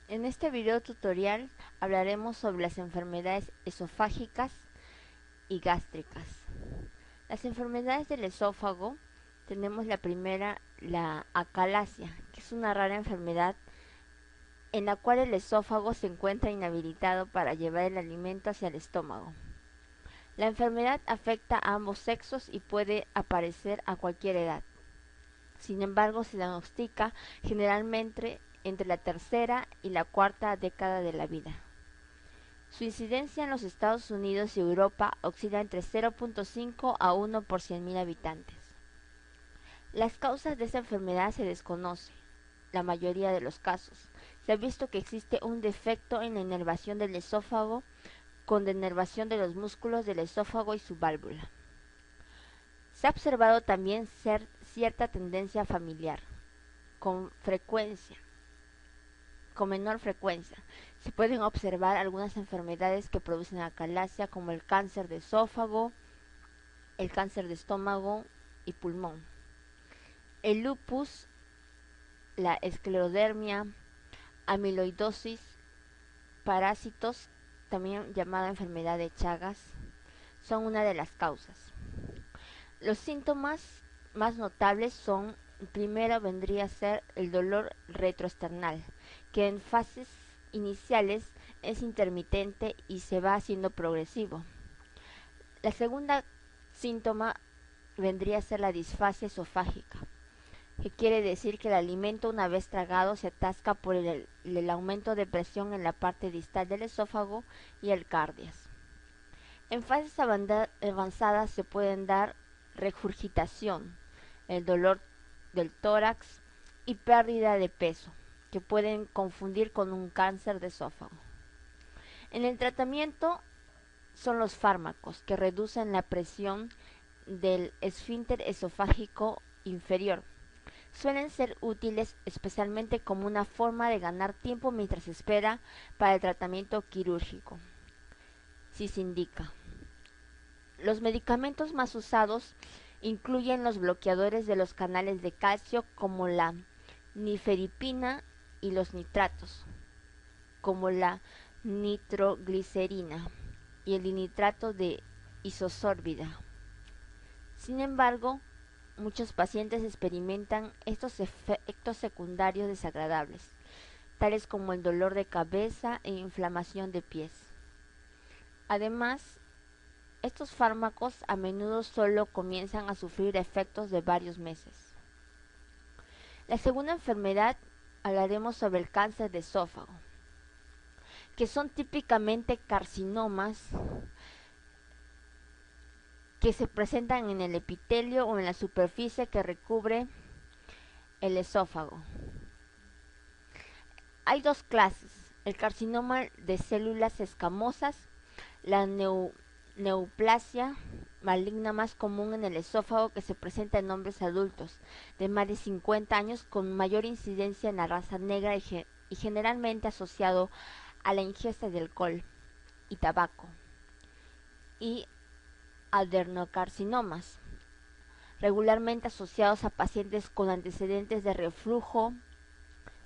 En este video tutorial hablaremos sobre las enfermedades esofágicas y gástricas. Las enfermedades del esófago, tenemos la primera, la acalasia, que es una rara enfermedad en la cual el esófago se encuentra inhabilitado para llevar el alimento hacia el estómago. La enfermedad afecta a ambos sexos y puede aparecer a cualquier edad. Sin embargo, se diagnostica generalmente entre la tercera y la cuarta década de la vida. Su incidencia en los Estados Unidos y Europa oscila entre 0.5 a 1 por 100.000 habitantes. Las causas de esta enfermedad se desconocen, la mayoría de los casos. Se ha visto que existe un defecto en la inervación del esófago con denervación de los músculos del esófago y su válvula. Se ha observado también cierta tendencia familiar, con menor frecuencia. Se pueden observar algunas enfermedades que producen acalasia, como el cáncer de esófago, el cáncer de estómago y pulmón, el lupus, la esclerodermia, amiloidosis, parásitos, también llamada enfermedad de Chagas, son una de las causas. Los síntomas más notables son: primero vendría a ser el dolor retroesternal, que en fases iniciales es intermitente y se va haciendo progresivo. La segunda síntoma vendría a ser la disfasia esofágica, que quiere decir que el alimento, una vez tragado, se atasca por el aumento de presión en la parte distal del esófago y el cardias. En fases avanzadas se pueden dar regurgitación, el dolor del tórax y pérdida de peso, que pueden confundir con un cáncer de esófago. En el tratamiento son los fármacos, que reducen la presión del esfínter esofágico inferior. Suelen ser útiles especialmente como una forma de ganar tiempo mientras se espera para el tratamiento quirúrgico, si se indica. Los medicamentos más usados incluyen los bloqueadores de los canales de calcio, como la nifedipina, y los nitratos, como la nitroglicerina y el dinitrato de isosórbida. Sin embargo, muchos pacientes experimentan estos efectos secundarios desagradables, tales como el dolor de cabeza e inflamación de pies. Además, estos fármacos a menudo solo comienzan a sufrir efectos de varios meses. La segunda enfermedad, hablaremos sobre el cáncer de esófago, que son típicamente carcinomas que se presentan en el epitelio o en la superficie que recubre el esófago. Hay dos clases: el carcinoma de células escamosas, la neoplasia maligna más común en el esófago, que se presenta en hombres adultos de más de 50 años, con mayor incidencia en la raza negra y generalmente asociado a la ingesta de alcohol y tabaco, y adenocarcinomas, regularmente asociados a pacientes con antecedentes de reflujo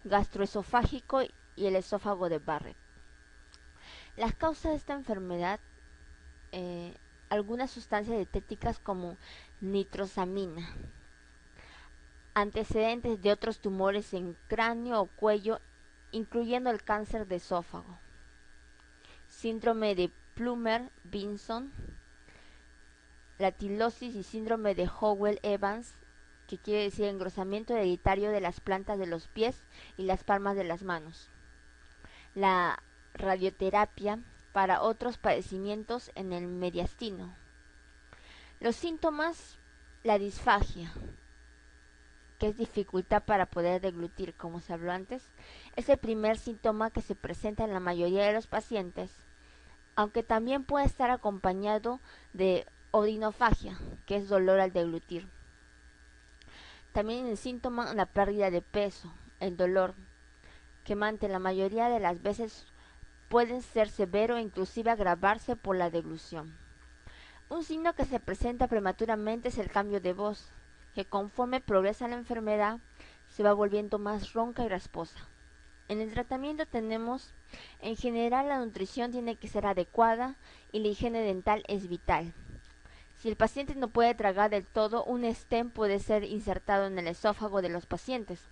gastroesofágico y el esófago de Barrett. Las causas de esta enfermedad, algunas sustancias dietéticas como nitrosamina, antecedentes de otros tumores en cráneo o cuello, incluyendo el cáncer de esófago, síndrome de Plummer-Vinson, la tilosis y síndrome de Howell-Evans, que quiere decir engrosamiento hereditario de las plantas de los pies y las palmas de las manos, la radioterapia para otros padecimientos en el mediastino. Los síntomas: la disfagia, que es dificultad para poder deglutir, como se habló antes, es el primer síntoma que se presenta en la mayoría de los pacientes, aunque también puede estar acompañado de odinofagia, que es dolor al deglutir. También el síntoma: la pérdida de peso, el dolor, que ante la mayoría de las veces pueden ser severo e inclusive agravarse por la deglución. Un signo que se presenta prematuramente es el cambio de voz, que conforme progresa la enfermedad se va volviendo más ronca y rasposa. En el tratamiento tenemos, en general la nutrición tiene que ser adecuada y la higiene dental es vital. Si el paciente no puede tragar del todo, un stent puede ser insertado en el esófago de los pacientes.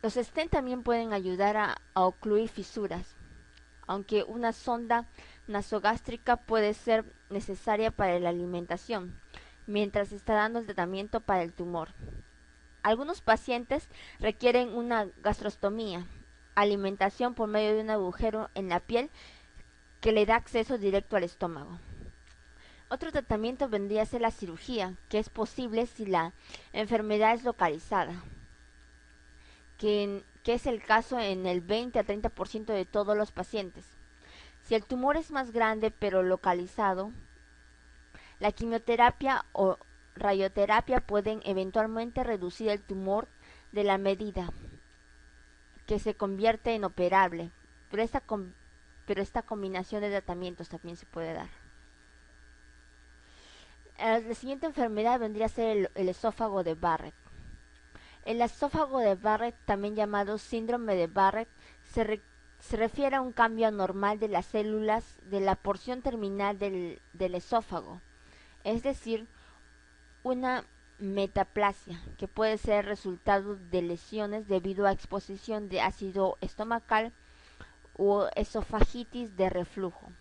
Los stents también pueden ayudar a ocluir fisuras, aunque una sonda nasogástrica puede ser necesaria para la alimentación, mientras se está dando el tratamiento para el tumor. Algunos pacientes requieren una gastrostomía, alimentación por medio de un agujero en la piel que le da acceso directo al estómago. Otro tratamiento vendría a ser la cirugía, que es posible si la enfermedad es localizada, que es el caso en el 20 a 30% de todos los pacientes. Si el tumor es más grande pero localizado, la quimioterapia o radioterapia pueden eventualmente reducir el tumor de la medida que se convierte en operable, pero esta combinación de tratamientos también se puede dar. La siguiente enfermedad vendría a ser el esófago de Barrett. El esófago de Barrett, también llamado síndrome de Barrett, se refiere a un cambio anormal de las células de la porción terminal del esófago, es decir, una metaplasia, que puede ser resultado de lesiones debido a exposición de ácido estomacal o esofagitis de reflujo.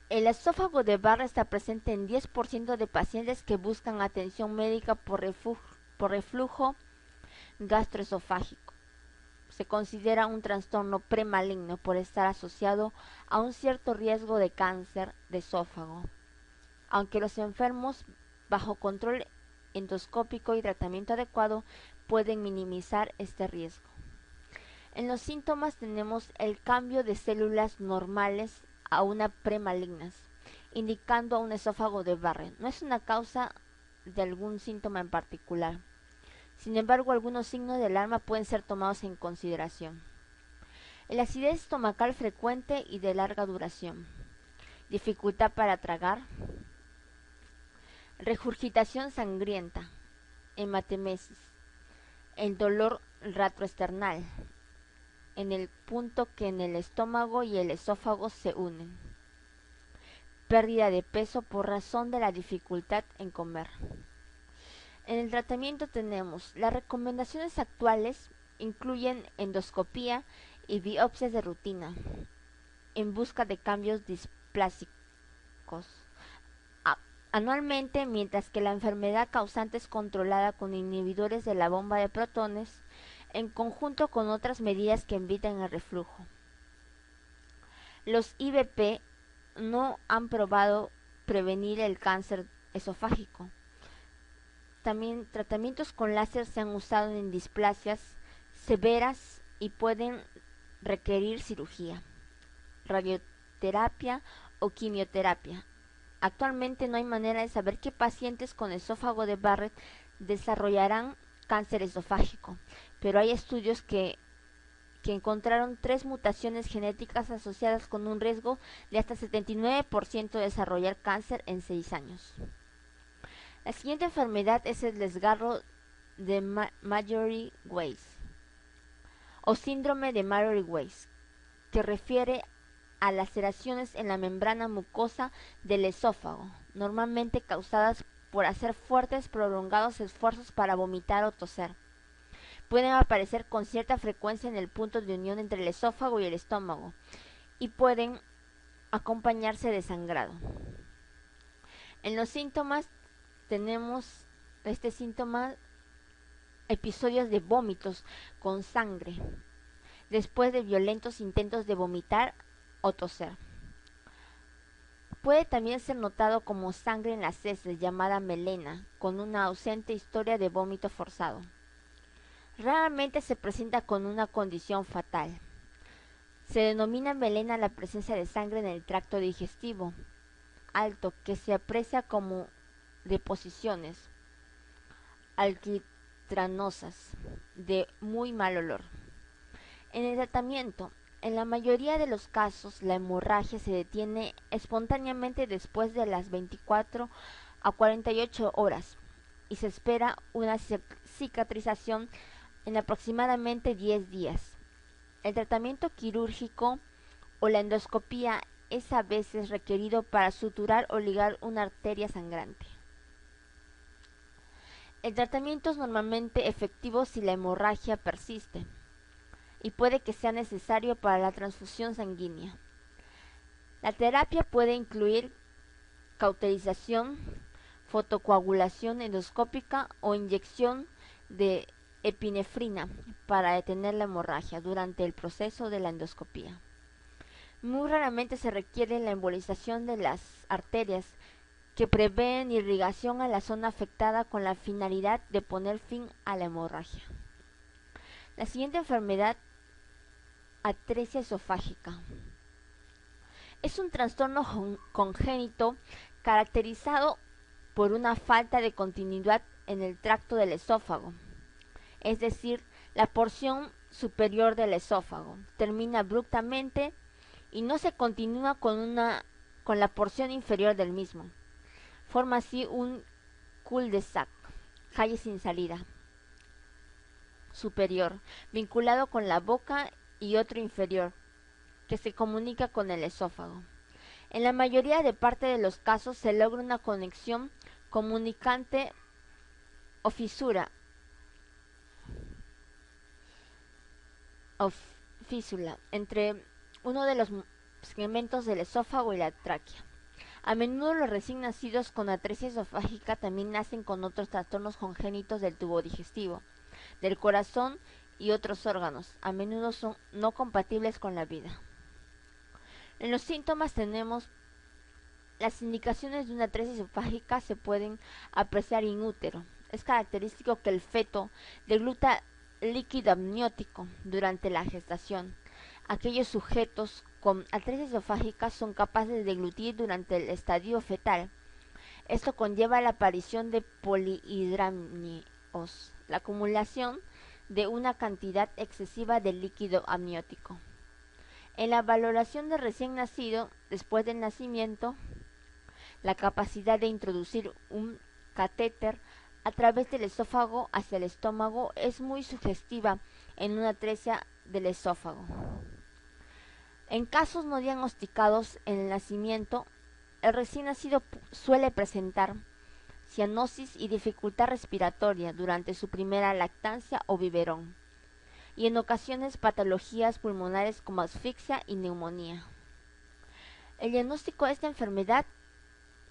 El esófago de Barrett está presente en 10% de pacientes que buscan atención médica por reflujo gastroesofágico. Se considera un trastorno premaligno por estar asociado a un cierto riesgo de cáncer de esófago, aunque los enfermos bajo control endoscópico y tratamiento adecuado pueden minimizar este riesgo. En los síntomas tenemos el cambio de células normales a una premalignas, indicando a un esófago de Barrett. No es una causa de algún síntoma en particular. Sin embargo, algunos signos de alarma pueden ser tomados en consideración. La acidez estomacal frecuente y de larga duración, dificultad para tragar, regurgitación sangrienta, hematemesis, el dolor retroesternal, en el punto que en el estómago y el esófago se unen, pérdida de peso por razón de la dificultad en comer. En el tratamiento tenemos las recomendaciones actuales incluyen endoscopía y biopsias de rutina en busca de cambios displásicos anualmente, mientras que la enfermedad causante es controlada con inhibidores de la bomba de protones en conjunto con otras medidas que evitan el reflujo. Los IVP no han probado prevenir el cáncer esofágico. También tratamientos con láser se han usado en displasias severas y pueden requerir cirugía, radioterapia o quimioterapia. Actualmente no hay manera de saber qué pacientes con esófago de Barrett desarrollarán cáncer esofágico, pero hay estudios que encontraron 3 mutaciones genéticas asociadas con un riesgo de hasta 79% de desarrollar cáncer en 6 años. La siguiente enfermedad es el desgarro de Mallory-Weiss o síndrome de Mallory-Weiss, que refiere a laceraciones en la membrana mucosa del esófago, normalmente causadas por hacer fuertes prolongados esfuerzos para vomitar o toser. Pueden aparecer con cierta frecuencia en el punto de unión entre el esófago y el estómago y pueden acompañarse de sangrado. En los síntomas tenemos este síntoma, episodios de vómitos con sangre después de violentos intentos de vomitar o toser. Puede también ser notado como sangre en las heces llamada melena, con una ausente historia de vómito forzado. Raramente se presenta con una condición fatal. Se denomina melena la presencia de sangre en el tracto digestivo alto que se aprecia como deposiciones alquitranosas de muy mal olor. En el tratamiento, en la mayoría de los casos, la hemorragia se detiene espontáneamente después de las 24 a 48 horas y se espera una cicatrización en aproximadamente 10 días. El tratamiento quirúrgico o la endoscopía es a veces requerido para suturar o ligar una arteria sangrante. El tratamiento es normalmente efectivo si la hemorragia persiste y puede que sea necesario para la transfusión sanguínea. La terapia puede incluir cauterización, fotocoagulación endoscópica o inyección de epinefrina para detener la hemorragia durante el proceso de la endoscopía. Muy raramente se requiere la embolización de las arterias que prevén irrigación a la zona afectada con la finalidad de poner fin a la hemorragia. La siguiente enfermedad, atresia esofágica. Es un trastorno congénito caracterizado por una falta de continuidad en el tracto del esófago, es decir, la porción superior del esófago termina abruptamente y no se continúa con la porción inferior del mismo. Forma así un cul-de-sac, calle sin salida, superior, vinculado con la boca y otro inferior, que se comunica con el esófago. En la mayoría de parte de los casos se logra una conexión comunicante o fisura o físula entre uno de los segmentos del esófago y la tráquea. A menudo los recién nacidos con atresia esofágica también nacen con otros trastornos congénitos del tubo digestivo, del corazón y otros órganos. A menudo son no compatibles con la vida. En los síntomas tenemos las indicaciones de una atresia esofágica se pueden apreciar in útero. Es característico que el feto degluta líquido amniótico durante la gestación. Aquellos sujetos con atresia esofágica son capaces de deglutir durante el estadio fetal. Esto conlleva la aparición de polihidramnios, la acumulación de una cantidad excesiva de líquido amniótico. En la valoración del recién nacido, después del nacimiento, la capacidad de introducir un catéter a través del esófago hacia el estómago es muy sugestiva en una atresia del esófago. En casos no diagnosticados en el nacimiento, el recién nacido suele presentar cianosis y dificultad respiratoria durante su primera lactancia o biberón, y en ocasiones patologías pulmonares como asfixia y neumonía. El diagnóstico de esta enfermedad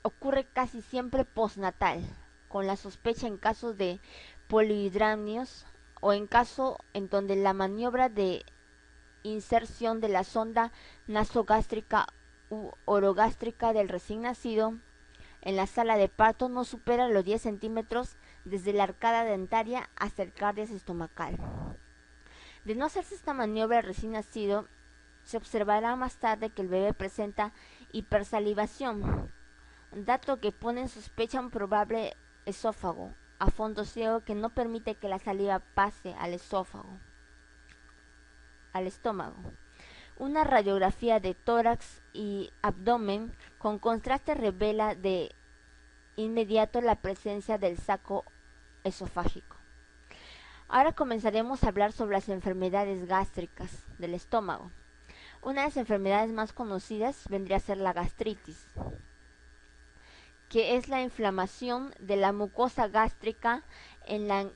ocurre casi siempre postnatal, con la sospecha en casos de polihidramnios o en caso en donde la maniobra de inserción de la sonda nasogástrica u orogástrica del recién nacido en la sala de parto no supera los 10 centímetros desde la arcada dentaria hasta el cardias estomacal. De no hacerse esta maniobra al recién nacido, se observará más tarde que el bebé presenta hipersalivación, dato que pone en sospecha un probable esófago a fondo ciego que no permite que la saliva pase al estómago. Una radiografía de tórax y abdomen con contraste revela de inmediato la presencia del saco esofágico. Ahora comenzaremos a hablar sobre las enfermedades gástricas del estómago. Una de las enfermedades más conocidas vendría a ser la gastritis, que es la inflamación de la mucosa gástrica en la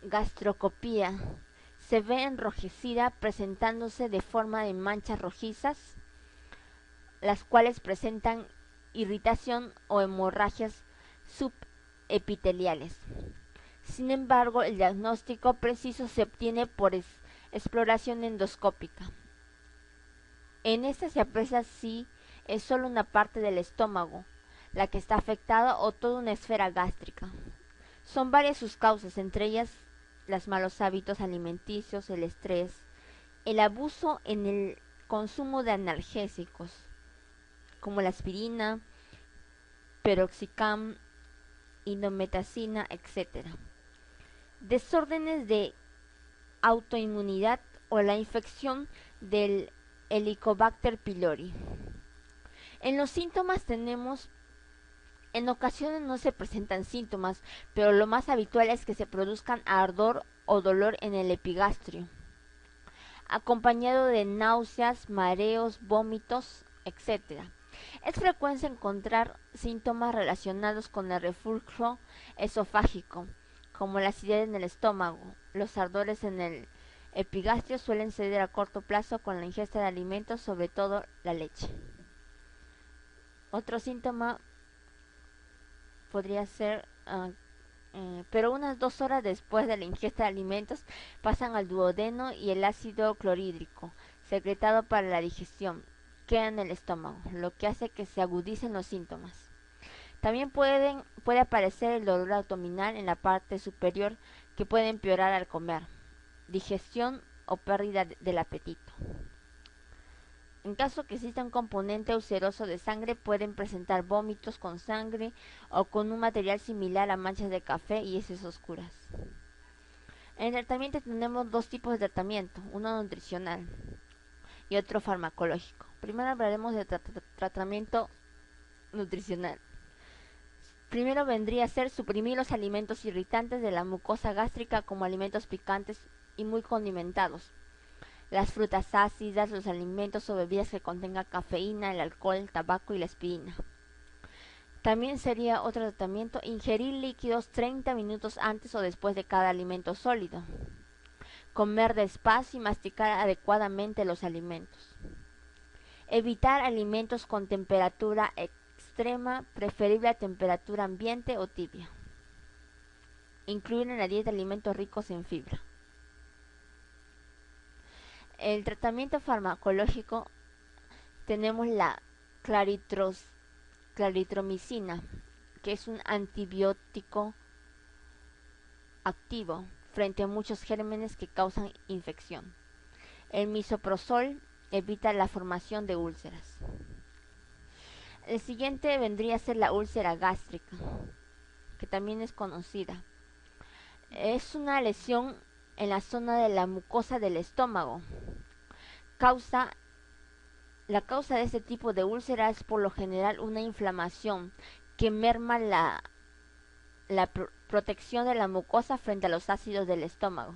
gastroscopía. Se ve enrojecida presentándose de forma de manchas rojizas, las cuales presentan irritación o hemorragias subepiteliales. Sin embargo, el diagnóstico preciso se obtiene por exploración endoscópica. En esta se aprecia si es solo una parte del estómago la que está afectada o toda una esfera gástrica. Son varias sus causas, entre ellas los malos hábitos alimenticios, el estrés, el abuso en el consumo de analgésicos como la aspirina, peroxicam, indometacina, etc. Desórdenes de autoinmunidad o la infección del Helicobacter pylori. En los síntomas tenemos, en ocasiones no se presentan síntomas, pero lo más habitual es que se produzcan ardor o dolor en el epigastrio, acompañado de náuseas, mareos, vómitos, etc. Es frecuente encontrar síntomas relacionados con el reflujo esofágico, como la acidez en el estómago. Los ardores en el epigastrio suelen ceder a corto plazo con la ingesta de alimentos, sobre todo la leche. Otro síntoma podría ser, pero unas 2 horas después de la ingesta de alimentos pasan al duodeno y el ácido clorhídrico, secretado para la digestión, queda en el estómago, lo que hace que se agudicen los síntomas. También puede aparecer el dolor abdominal en la parte superior, que puede empeorar al comer, digestión o pérdida del apetito. En caso que exista un componente ulceroso de sangre, pueden presentar vómitos con sangre o con un material similar a manchas de café y heces oscuras. En el tratamiento tenemos 2 tipos de tratamiento, uno nutricional y otro farmacológico. Primero hablaremos de tratamiento nutricional. Primero vendría a ser suprimir los alimentos irritantes de la mucosa gástrica, como alimentos picantes y muy condimentados, las frutas ácidas, los alimentos o bebidas que contengan cafeína, el alcohol, el tabaco y la aspirina. También sería otro tratamiento ingerir líquidos 30 minutos antes o después de cada alimento sólido, comer despacio y masticar adecuadamente los alimentos, evitar alimentos con temperatura extrema, preferible a temperatura ambiente o tibia, incluir en la dieta alimentos ricos en fibra. El tratamiento farmacológico tenemos la claritromicina, que es un antibiótico activo frente a muchos gérmenes que causan infección. El misoprostol evita la formación de úlceras. El siguiente vendría a ser la úlcera gástrica, que también es conocida. Es una lesión en la zona de la mucosa del estómago. La causa de este tipo de úlcera es por lo general una inflamación que merma la protección de la mucosa frente a los ácidos del estómago.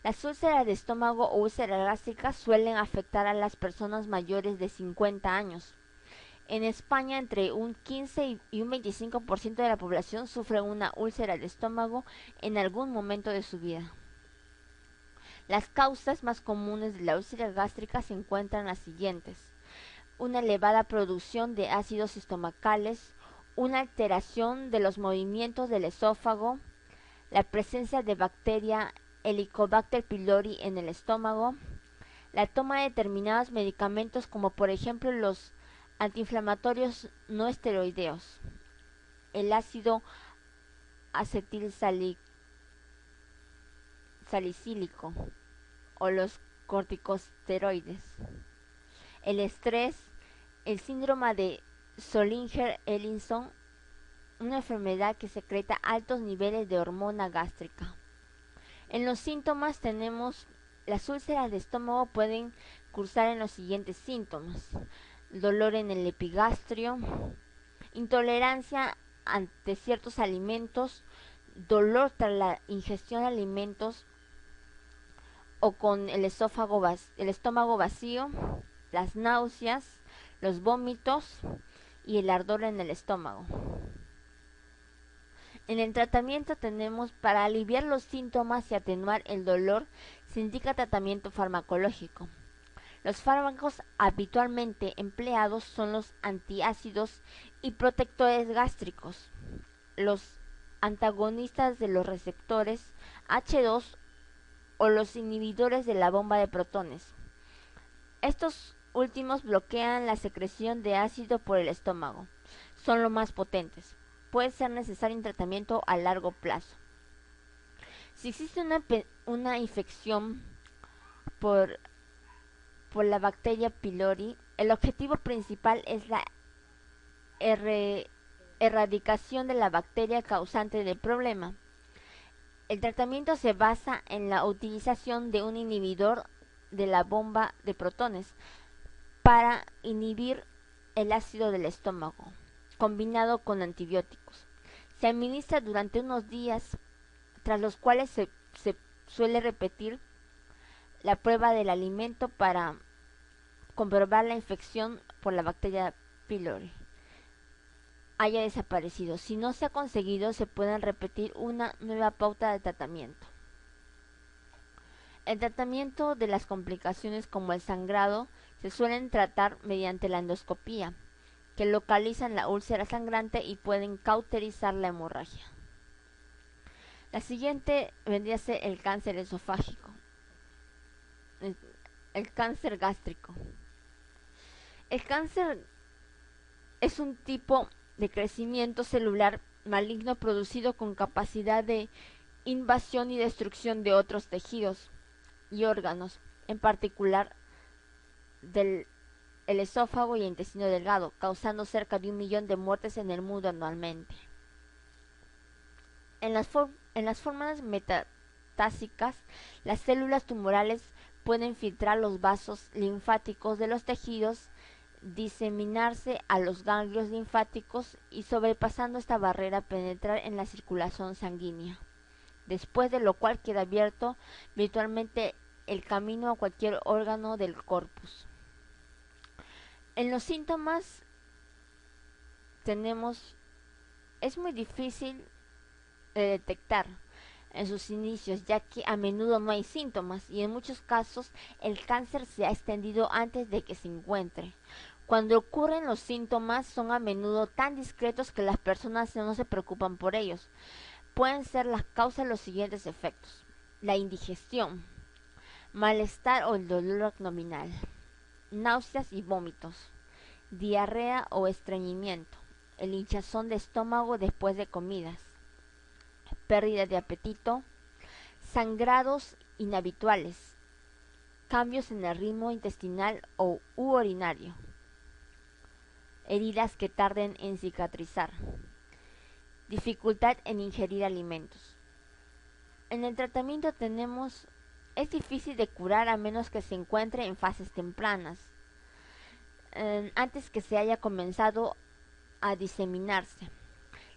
Las úlceras de estómago o úlceras gástricas suelen afectar a las personas mayores de 50 años. En España, entre un 15 y un 25% de la población sufre una úlcera de estómago en algún momento de su vida. Las causas más comunes de la úlcera gástrica se encuentran las siguientes: una elevada producción de ácidos estomacales, una alteración de los movimientos del esófago, la presencia de bacteria Helicobacter pylori en el estómago, la toma de determinados medicamentos como por ejemplo los antiinflamatorios no esteroideos, el ácido acetilsalicílico o los corticosteroides, el estrés, el síndrome de Zollinger-Ellison, una enfermedad que secreta altos niveles de hormona gástrica. En los síntomas tenemos: las úlceras de estómago pueden cursar en los siguientes síntomas: dolor en el epigastrio, intolerancia ante ciertos alimentos, dolor tras la ingestión de alimentos o con el estómago vacío, las náuseas, los vómitos y el ardor en el estómago. En el tratamiento tenemos: para aliviar los síntomas y atenuar el dolor, se indica tratamiento farmacológico. Los fármacos habitualmente empleados son los antiácidos y protectores gástricos, los antagonistas de los receptores H2 o los inhibidores de la bomba de protones. Estos últimos bloquean la secreción de ácido por el estómago. Son los más potentes. Puede ser necesario un tratamiento a largo plazo. Si existe una infección por la bacteria pylori, el objetivo principal es la erradicación de la bacteria causante del problema. El tratamiento se basa en la utilización de un inhibidor de la bomba de protones para inhibir el ácido del estómago, combinado con antibióticos. Se administra durante unos días tras los cuales se suele repetir la prueba del alimento para comprobar la infección por la bacteria pylori haya desaparecido. Si no se ha conseguido, se pueden repetir una nueva pauta de tratamiento. El tratamiento de las complicaciones como el sangrado se suelen tratar mediante la endoscopía, que localizan la úlcera sangrante y pueden cauterizar la hemorragia. La siguiente vendría a ser el cáncer esofágico, el cáncer gástrico. El cáncer es un tipo de crecimiento celular maligno producido con capacidad de invasión y destrucción de otros tejidos y órganos, en particular del esófago y el intestino delgado, causando cerca de 1 millón de muertes en el mundo anualmente. En las formas metastásicas, las células tumorales pueden filtrar los vasos linfáticos de los tejidos, diseminarse a los ganglios linfáticos y, sobrepasando esta barrera, penetrar en la circulación sanguínea, después de lo cual queda abierto virtualmente el camino a cualquier órgano del corpus. En los síntomas es muy difícil de detectar en sus inicios, ya que a menudo no hay síntomas y en muchos casos el cáncer se ha extendido antes de que se encuentre. Cuando ocurren los síntomas son a menudo tan discretos que las personas no se preocupan por ellos. Pueden ser las causas de los siguientes efectos: la indigestión, malestar o el dolor abdominal, náuseas y vómitos, diarrea o estreñimiento, el hinchazón de estómago después de comidas, pérdida de apetito, sangrados inhabituales, cambios en el ritmo intestinal u urinario, heridas que tarden en cicatrizar, dificultad en ingerir alimentos. En el tratamiento es difícil de curar a menos que se encuentre en fases tempranas, antes que se haya comenzado a diseminarse.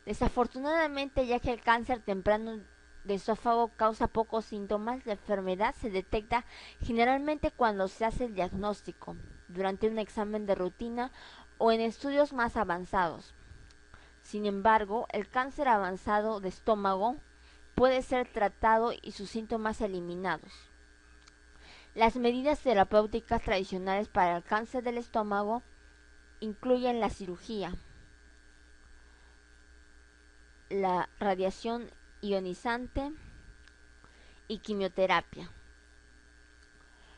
Desafortunadamente, ya que el cáncer temprano de esófago causa pocos síntomas, la enfermedad se detecta generalmente cuando se hace el diagnóstico, durante un examen de rutina o en estudios más avanzados. Sin embargo, el cáncer avanzado de estómago puede ser tratado y sus síntomas eliminados. Las medidas terapéuticas tradicionales para el cáncer del estómago incluyen la cirugía, la radiación ionizante y quimioterapia.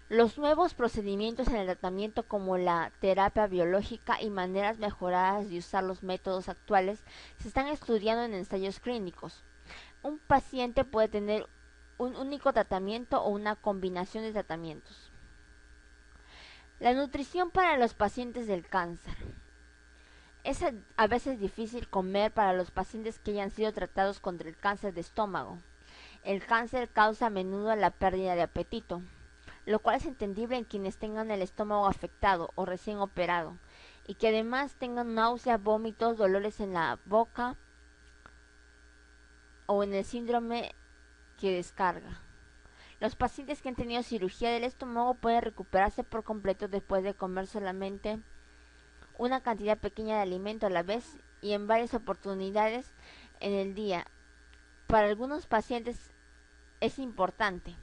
Los nuevos procedimientos en el tratamiento, como la terapia biológica y maneras mejoradas de usar los métodos actuales, se están estudiando en ensayos clínicos. Un paciente puede tener un único tratamiento o una combinación de tratamientos. La nutrición para los pacientes del cáncer. Es a veces difícil comer para los pacientes que hayan sido tratados contra el cáncer de estómago. El cáncer causa a menudo la pérdida de apetito, lo cual es entendible en quienes tengan el estómago afectado o recién operado, y que además tengan náuseas, vómitos, dolores en la boca o en el síndrome que descarga. Los pacientes que han tenido cirugía del estómago pueden recuperarse por completo después de comer solamente una cantidad pequeña de alimento a la vez y en varias oportunidades en el día. Para algunos pacientes es importante.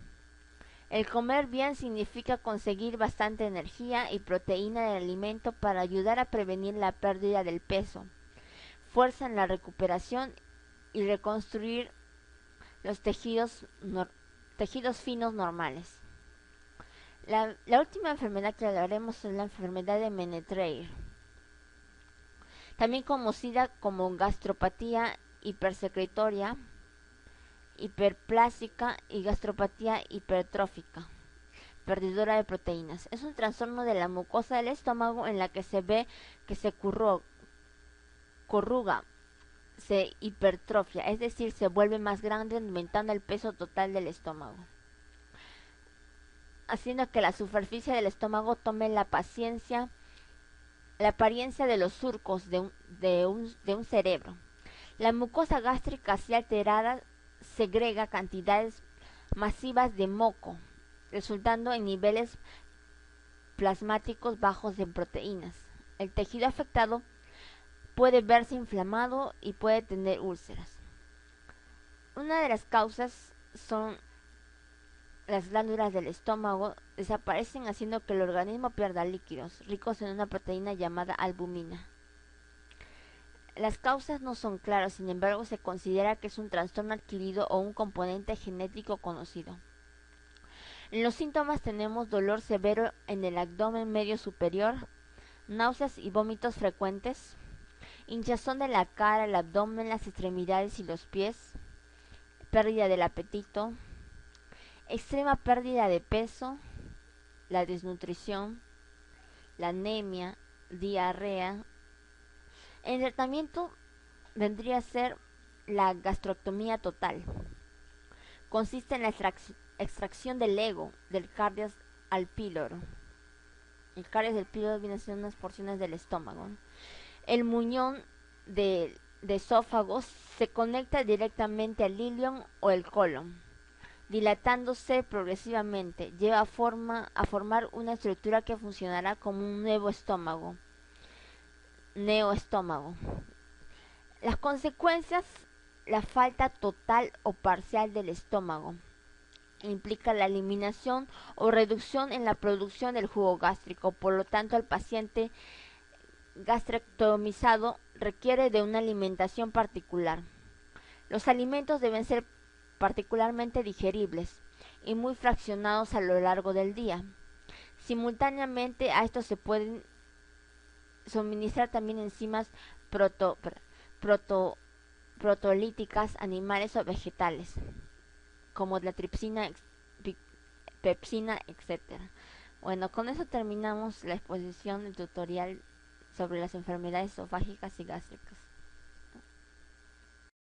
El comer bien significa conseguir bastante energía y proteína del alimento para ayudar a prevenir la pérdida del peso, fuerza en la recuperación y reconstruir los tejidos finos normales. La última enfermedad que hablaremos es la enfermedad de Menetrier, también conocida como gastropatía hipersecretoria, hiperplásica y gastropatía hipertrófica, perdedora de proteínas. Es un trastorno de la mucosa del estómago en la que se ve que se corruga, se hipertrofia, es decir, se vuelve más grande, aumentando el peso total del estómago, haciendo que la superficie del estómago tome la apariencia de los surcos de un cerebro. La mucosa gástrica así alterada segrega cantidades masivas de moco, resultando en niveles plasmáticos bajos en proteínas. El tejido afectado puede verse inflamado y puede tener úlceras. Una de las causas son las glándulas del estómago desaparecen haciendo que el organismo pierda líquidos ricos en una proteína llamada albumina. Las causas no son claras, sin embargo se considera que es un trastorno adquirido o un componente genético conocido. En los síntomas tenemos dolor severo en el abdomen medio superior, náuseas y vómitos frecuentes, hinchazón de la cara, el abdomen, las extremidades y los pies, pérdida del apetito, extrema pérdida de peso, la desnutrición, la anemia, diarrea. El tratamiento vendría a ser la gastroctomía total. Consiste en la extracción del ego del cardias al píloro. El cardias del píloro viene a ser unas porciones del estómago, ¿no? El muñón de esófago se conecta directamente al ilion o el colon, dilatándose progresivamente, lleva a formar una estructura que funcionará como un nuevo estómago, neoestómago. Las consecuencias: la falta total o parcial del estómago. Implica la eliminación o reducción en la producción del jugo gástrico, por lo tanto el paciente gastrectomizado requiere de una alimentación particular. Los alimentos deben ser particularmente digeribles y muy fraccionados a lo largo del día. Simultáneamente a esto se pueden suministrar también enzimas proto- protolíticas animales o vegetales, como la tripsina, pepsina, etc. Bueno, con eso terminamos la exposición del tutorial sobre las enfermedades esofágicas y gástricas.